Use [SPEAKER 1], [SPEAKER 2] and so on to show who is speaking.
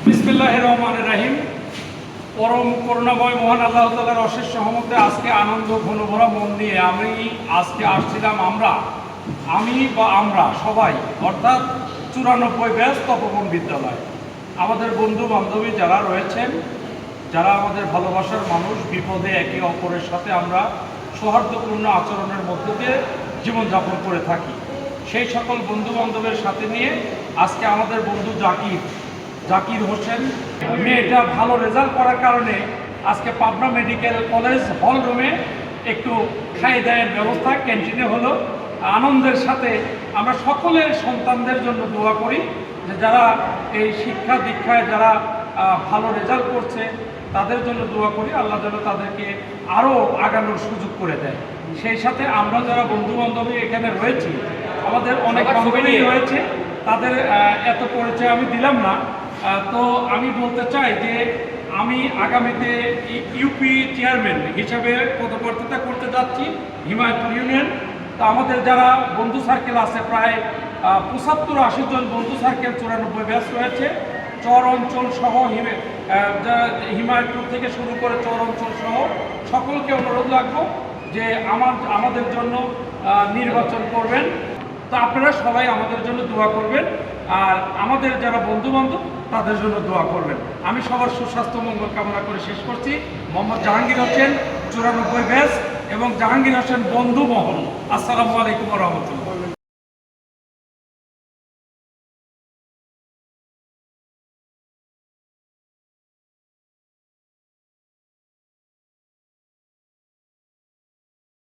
[SPEAKER 1] বিসমিল্লাহির রহমানির রহিম। পরম করুণাময় মহান আল্লাহ তাআলার অশেষ সহমতে আজকে আনন্দ ঘনভরা মন নিয়ে আমি আজকে আসছিলাম। আমরা সবাই অর্থাৎ 94 ব্যাচ তপবন বিদ্যালয়। আমাদের বন্ধু বান্ধবী যারা রয়েছেন, যারা আমাদের ভালোবাসার মানুষ, বিপদে একে অপরের সাথে আমরা সৌহার্দ্যপূর্ণ আচরণের মধ্য দিয়ে জীবনযাপন করে থাকি, সেই সকল বন্ধু বান্ধবের সাথে নিয়ে আজকে আমাদের বন্ধু জাকির হোসেন মেয়েটা ভালো রেজাল্ট করার কারণে আজকে পাবনা মেডিকেল কলেজ হল রুমে একটু খাই দায়ের ব্যবস্থা ক্যান্টিনে হলো। আনন্দের সাথে আমরা সকলের সন্তানদের জন্য দোয়া করি যে যারা এই শিক্ষা দীক্ষায় যারা ভালো রেজাল্ট করছে তাদের জন্য দোয়া করি, আল্লাহ যেন তাদেরকে আরও আগানোর সুযোগ করে দেয়। সেই সাথে আমরা যারা বন্ধু বান্ধবী এখানে রয়েছি, আমাদের অনেক বান্ধবী রয়েছে, তাদের এত পরিচয় আমি দিলাম না। তো আমি বলতে চাই যে আমি আগামীতে ইউপি চেয়ারম্যান হিসাবে পদপ্রার্থিতা করতে যাচ্ছি হিমায়তপুর ইউনিয়ন। তো আমাদের যারা বন্ধু সার্কেল আছে প্রায় 75-80 জন বন্ধু সার্কেল, 94 ব্যাচ রয়েছে। চর অঞ্চল সহ হিমায়তপুর থেকে শুরু করে চর অঞ্চল সহ সকলকে অনুরোধ রাখবো যে আমাদের জন্য নির্বাচন করবেন। তো আপনারা সবাই আমাদের জন্য দোয়া করবেন, আর আমাদের যারা বন্ধু বান্ধব তাদের জন্য দোয়া করবেন। আমি সবার সুস্বাস্থ্য মঙ্গল কামনা করে শেষ করছি। মোহাম্মদ জাহাঙ্গীর হোসেন, 94 ব্যাচ, এবং জাহাঙ্গীর হোসেন বন্ধু মহল। আসসালামু আলাইকুম ওয়া রাহমাতুল্লাহ।